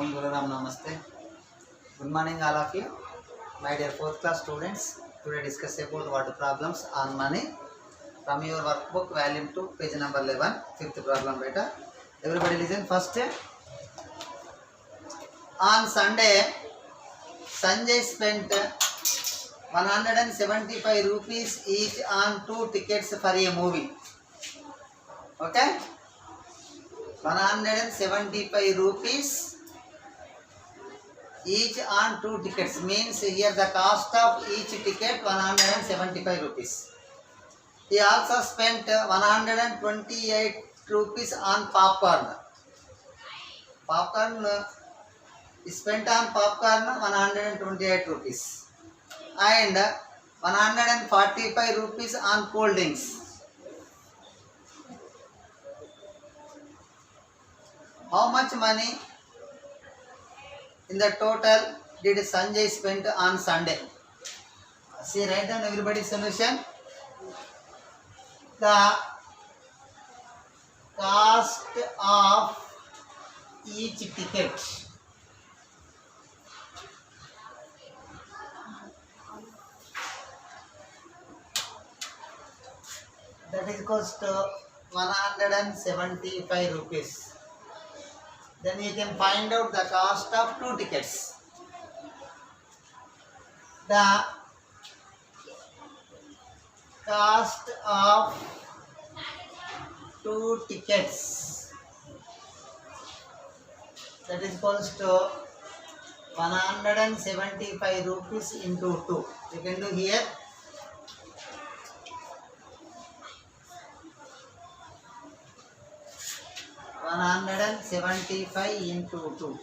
Om Guru Ram Namaste. Good morning all of you. My dear 4th class students. Today discuss about water problems on money from your workbook volume 2 page number 11. Fifth problem beta. Everybody listen first. On Sunday, Sanjay spent 175 rupees each on 2 tickets for a movie. Okay? 175 rupees each on 2 tickets means here the cost of each ticket 175 rupees. He also spent 128 rupees on popcorn. He spent on popcorn 128 rupees and 145 rupees on cold drinks. How much money in the total did Sanjay spend on Sunday? See, write down everybody's solution. The cost of each ticket that is cost 175 rupees. Then you can find out the cost of 2 tickets. The cost of 2 tickets that is equals to 175 rupees into 2. You can do here. $175 into 2.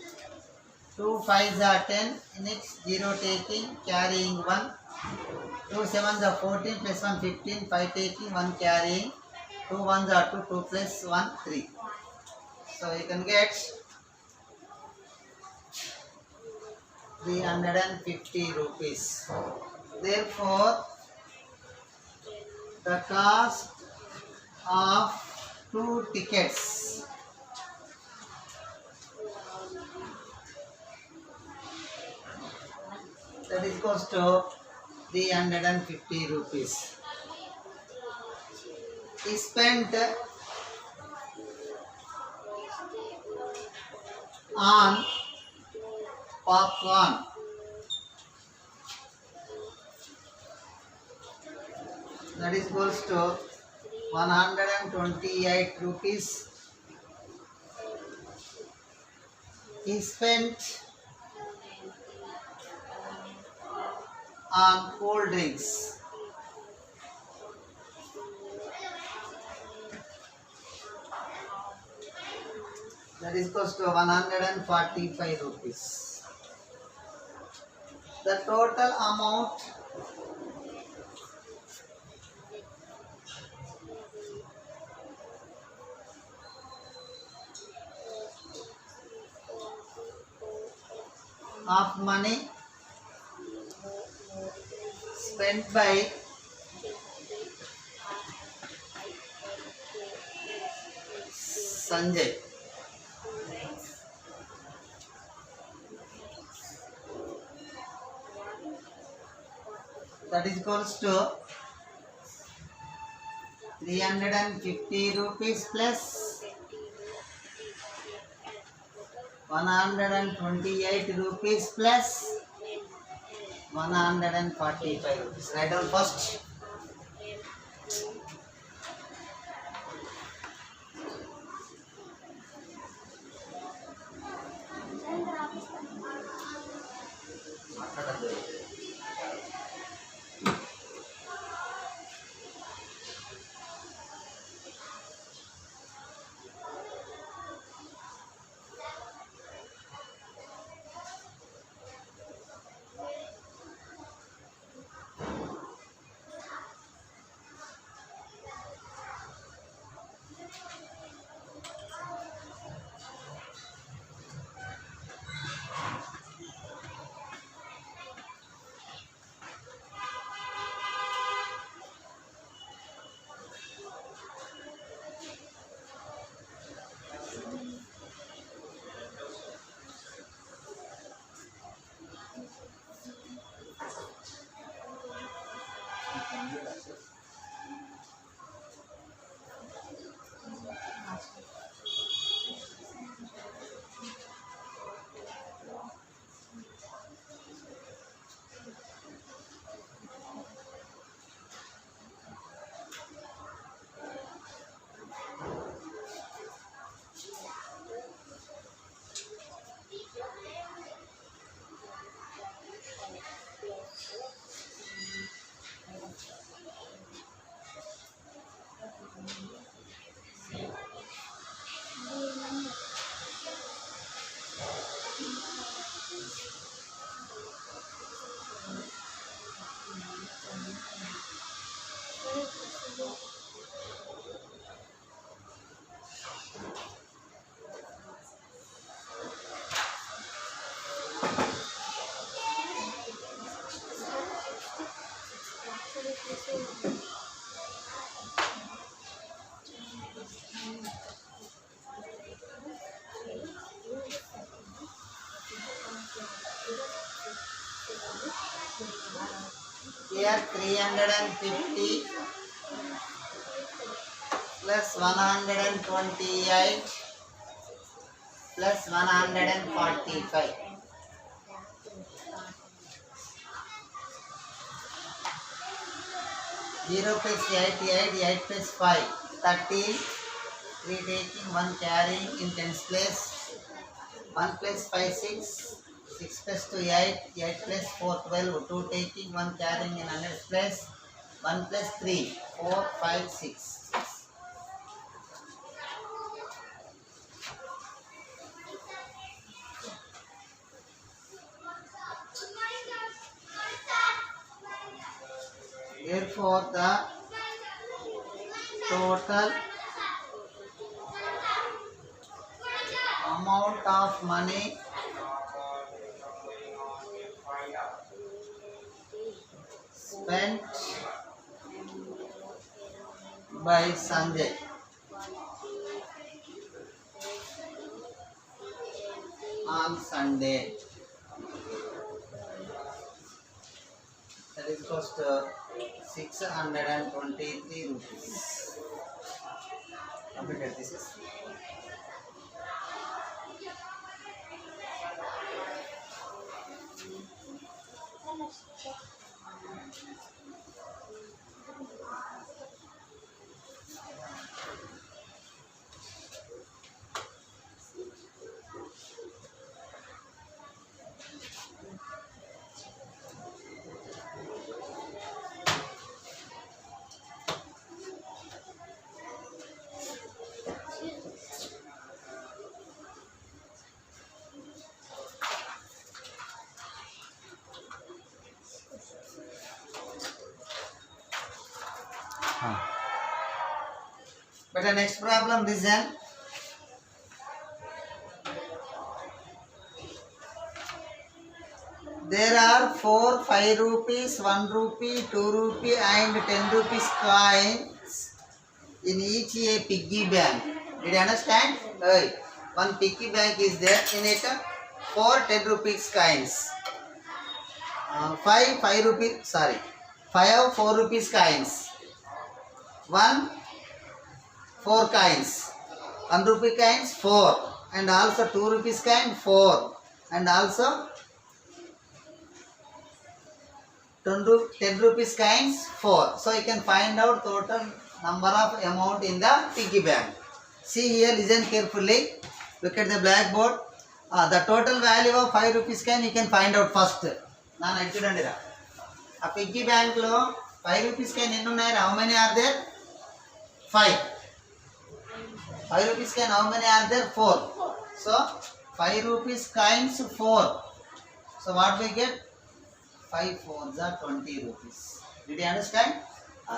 2 5s are 10. In it 0 taking, carrying 1. 2 7s are 14 plus 1 15. 5 taking, 1 carrying. 2 1s are 2. 2 plus 1 3. So you can get 350 rupees. Therefore, the cost of 2 tickets that is cost to 350 rupees. He spent on popcorn that is goes to 128 rupees. He spent on cold drinks that is cost to 145 rupees. The total amount of money spent by Sanjay that is equals to 350 rupees plus 128 rupees plus 145 rupees. Write down first. here 350 plus 128 plus 145. 0 plus 8, 8 plus 5, 13, 3 taking, 1 carrying in tens place, 1 plus 5, 6, 6 plus 2, 8, 8 plus 4, 12, 2 taking, 1 carrying in hundreds place, 1 plus 3, 4, 5, 6. Therefore, the total amount of money spent by Sanjay on Sunday, that is cost 623 rupees. Completed this is. But the next problem, listen. There are 4 5 rupees, 1 rupee, 2 rupee and 10 rupees coins in each a piggy bank. Did you understand? Right. One piggy bank is there, in it 4 10 rupees coins. 5 4 rupees coins. 1 4 coins. 1 rupee coins 4 and also 2 rupees coin 4 and also 10 rupees coins 4. So you can find out total number of amount in the piggy bank. See here, listen carefully. Look at the blackboard. The total value of 5 rupees coin you can find out first. Naan adchudandira. A piggy bank lo 5 rupees coin ennu unnayara? How many are there? 5. 5 rupees coin how many are there? 4. So 5 rupees coins 4. So what we get? 5 4s are 20 rupees. Did you understand?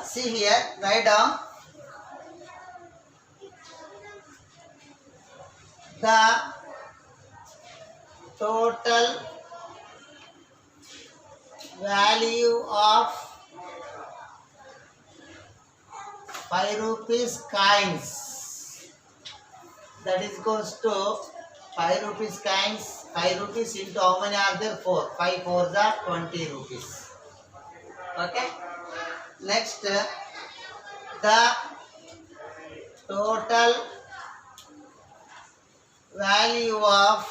See here, write down the total value of 5 rupees coins. That is goes to 5 rupees coins. 5 rupees into how many are there? 4. 5 4s are 20 rupees. Okay. Next, the total value of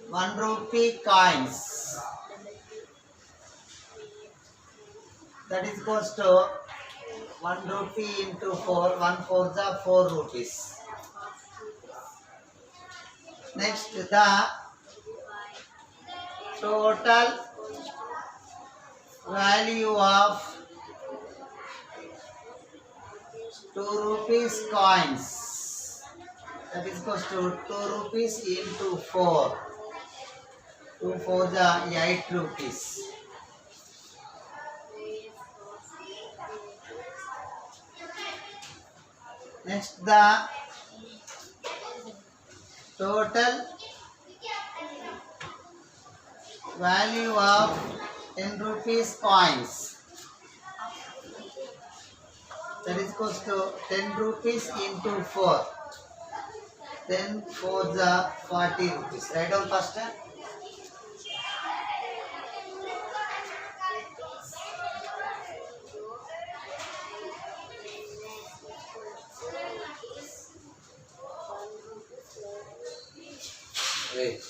1 rupee coins. That is goes to 1 rupee into 4. 1 4s are 4 rupees. Next, the total value of 2 rupees coins. That is goes to 2 rupees into 4. 2 4s are 8 rupees. Next, the total value of 10 rupees coins. That is goes to 10 rupees into 4. 10 4s are 40 rupees. Write down first. Wait.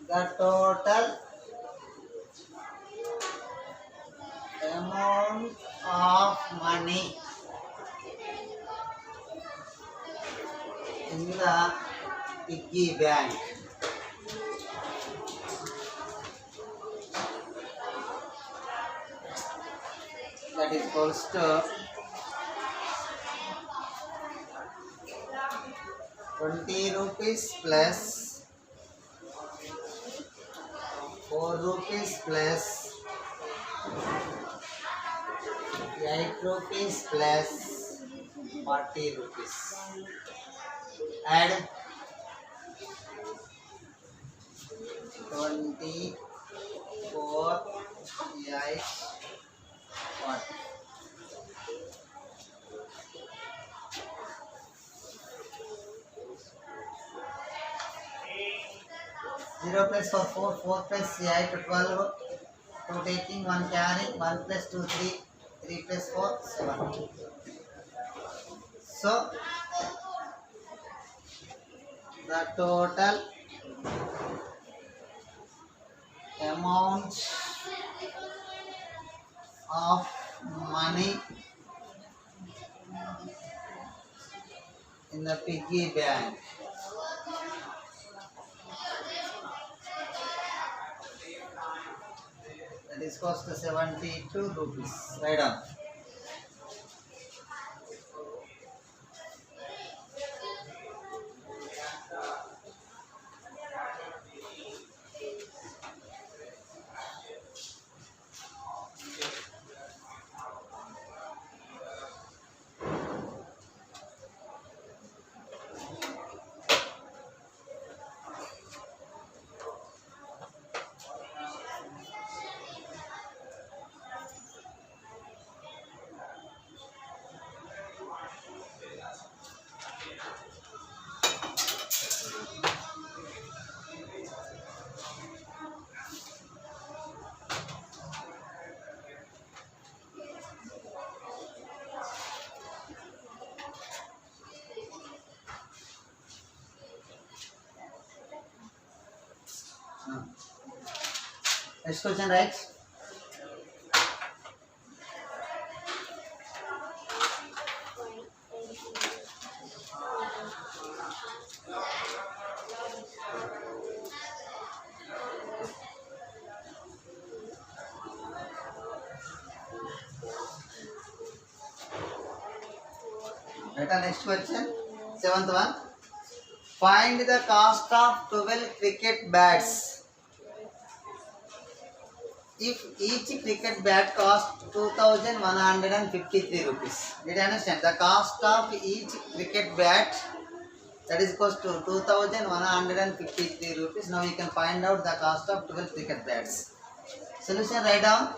The total amount of money in the piggy bank that is equals to 20 rupees plus 4 rupees plus 8 rupees plus 40 rupees. Add 24, 8, 40. 0 plus 4, 4 plus 8, 12, 2 taking, 1 carrying, 1 plus 2, 3, 3 plus 4, 7. So, the total amount of money in the piggy bank that is cost to 72 rupees. Write down. Next question, right? Better next question. 7th one. Find the cost of 12 cricket bats. If each cricket bat costs 2,153 rupees. Did you understand? The cost of each cricket bat that is cost to 2,153 rupees. Now you can find out the cost of 12 cricket bats. Solution, write down.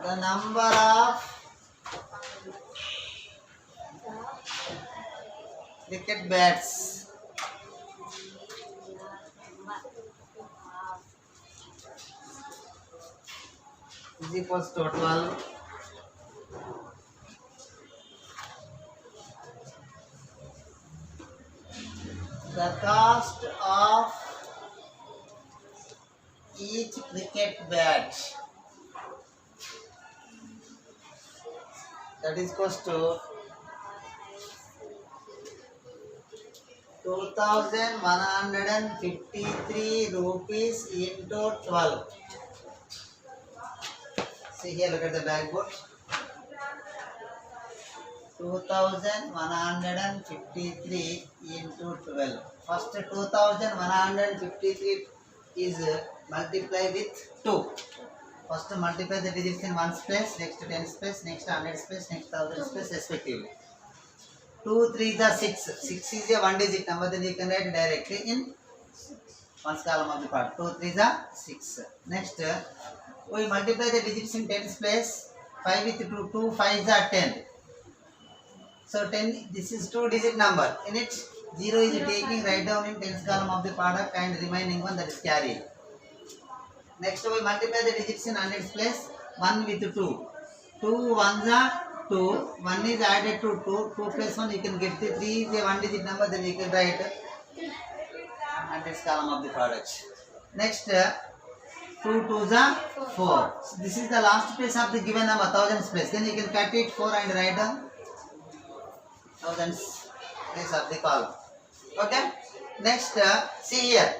The number of cricket bats is equals to 12. The cost of each cricket bat, that is equals to 2153 rupees into 12. See here, look at the blackboard. 2153 into 12. First 2153 is multiplied with 2. First multiply the digits in 1's place, next 10's place, next 100's place, next 1000's place respectively. 2 3 is 6. 6 is a 1 digit number, then you can write directly in 1's column of the part. 2 3 is 6. Next we multiply the digits in 10's place. 5 with 2, 2 5 is 10. So 10, this is 2 digit number. In it 0 is taking right down in 10's column of the product and remaining one, that is carried. Next we multiply the digits in 100's place. 1 with 2. 2 1s are 2. 1 is added to 2. 2 plus 1 you can get the 3 is a 1 digit number, then you can write 100's column of the product. Next 2 2s are 4. So this is the last place of the given number, 1000's place. Then you can cut it 4 and write down 1000's place of the column. Okay. Next see here.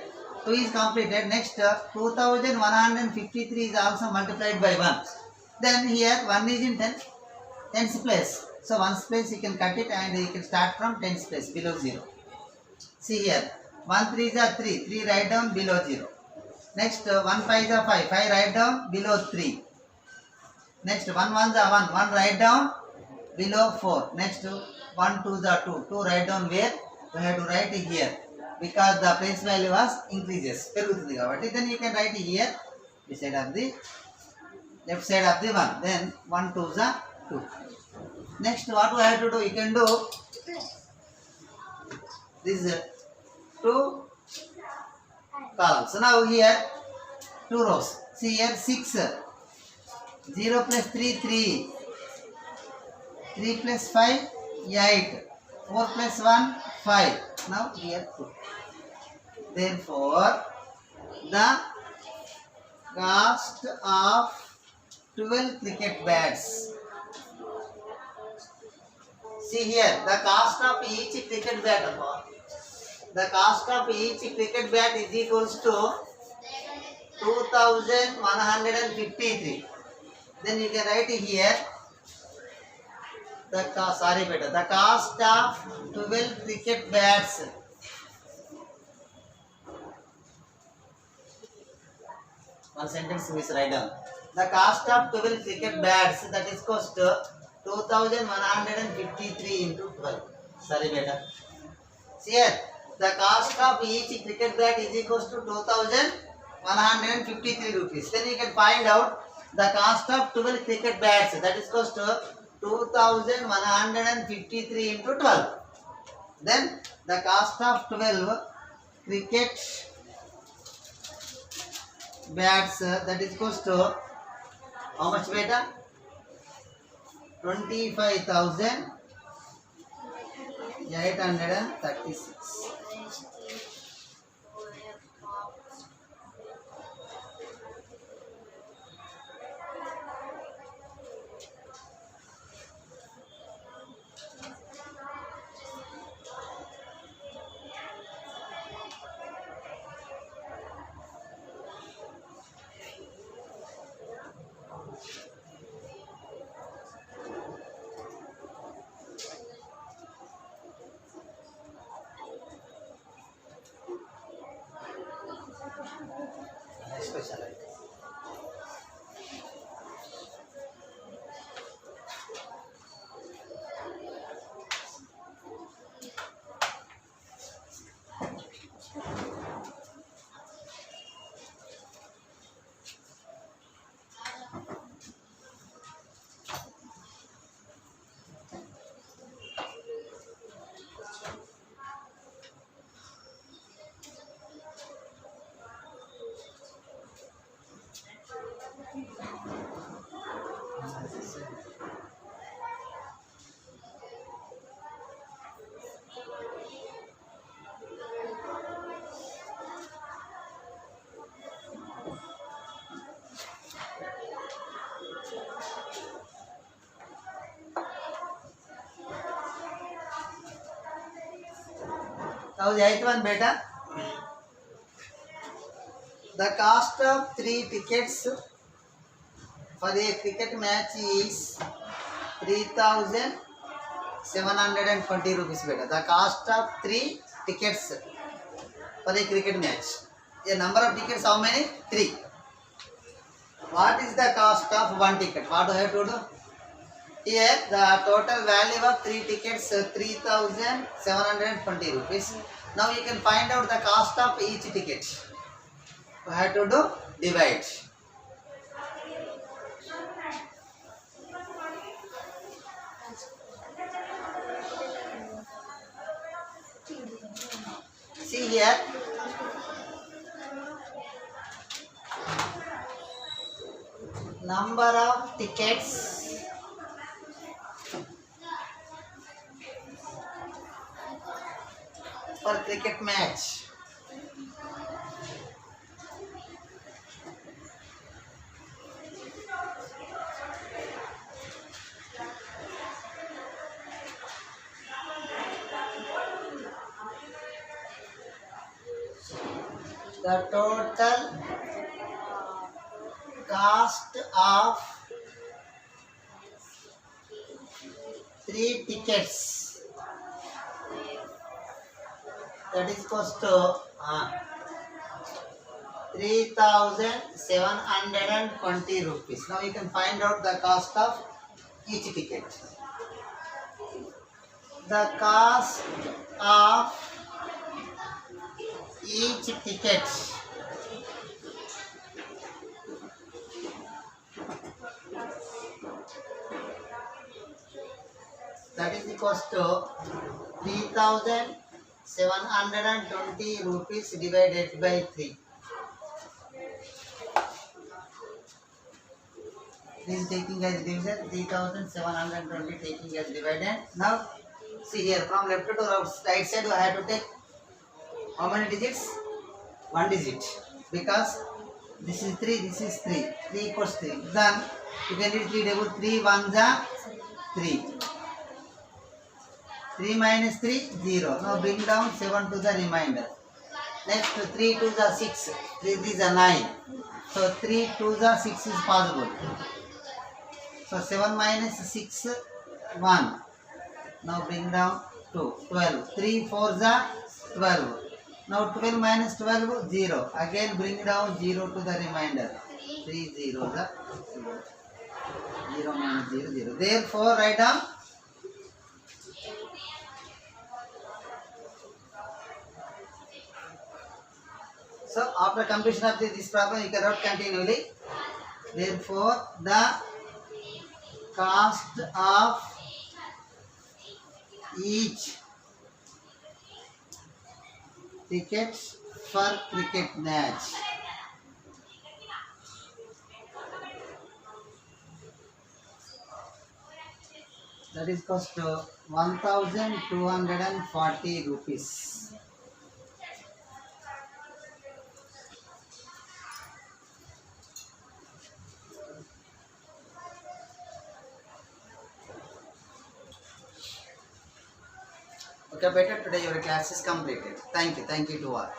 2 is completed. Next 2153 is also multiplied by 1. Then here 1 is in 10's place. So 1's place you can cut it and you can start from 10's place below 0. See here 1 3 is 3. 3 write down below 0. Next 1 5 is 5. 5 write down below 3. Next 1 1 is 1. 1 write down below 4. Next 1 2 is 2. 2 write down where? We have to write here. Because the place value was increases. Then you can write here beside of the left side of the 1. Then 1 2 is 2. Next what we have to do? You can do this 2 columns. So now here 2 rows. See here 6. 0 plus 3 3. 3 plus 5 8. 4 plus 1 5. Now here 2. Therefore, the cost of 12 cricket bats. See here, the cost of each cricket bat. The cost of each cricket bat is equals to 2153. Then you can write here the cost. The cost of 12 cricket bats. One sentence we write down. The cost of 12 cricket bats, that is cost 2153 into 12. Sorry beta. See here, the cost of each cricket bat is equals to 2153 rupees. Then you can find out the cost of 12 cricket bats, that is cost 2153 into 12. Then the cost of 12 cricket bats, that is cost how much beta? 25,836. Now the eighth one beta. The cost of 3 tickets for a cricket match is 3,720 rupees beta. The cost of 3 tickets for a cricket match. The number of tickets how many? 3. What is the cost of 1 ticket? What do I have to do? Here the total value of 3 tickets 3,720 rupees. Now you can find out the cost of each ticket. We have to do divide. See here. Number of tickets for cricket match. The total cost of 3 tickets, that is cost to 3,720 rupees. Now you can find out the cost of each ticket. The cost of each ticket that is equals to 3,720 rupees divided by 3. This is taking as division, 3,720 taking as dividend. Now see here, from left to right side I have to take how many digits? 1 digit, because this is 3, this is 3. 3 equals 3. Then you can read 3 table. 3 1s are 3. 3 minus 3, 0. Now bring down 7 to the remainder. Next 3 2s are 6. 3 3s are 9. So 3 2s are 6 is possible. So 7 minus 6, 1. Now bring down 2, 12. 3 4s are 12. Now 12 minus 12, 0. Again bring down 0 to the remainder. 3 zeros are 0. 0 minus 0, 0. Therefore write down so after completion of this problem you can write continually. Therefore the cost of each tickets for cricket match that is cost 1,240 rupees. Okay, better today your class is completed. Thank you to all.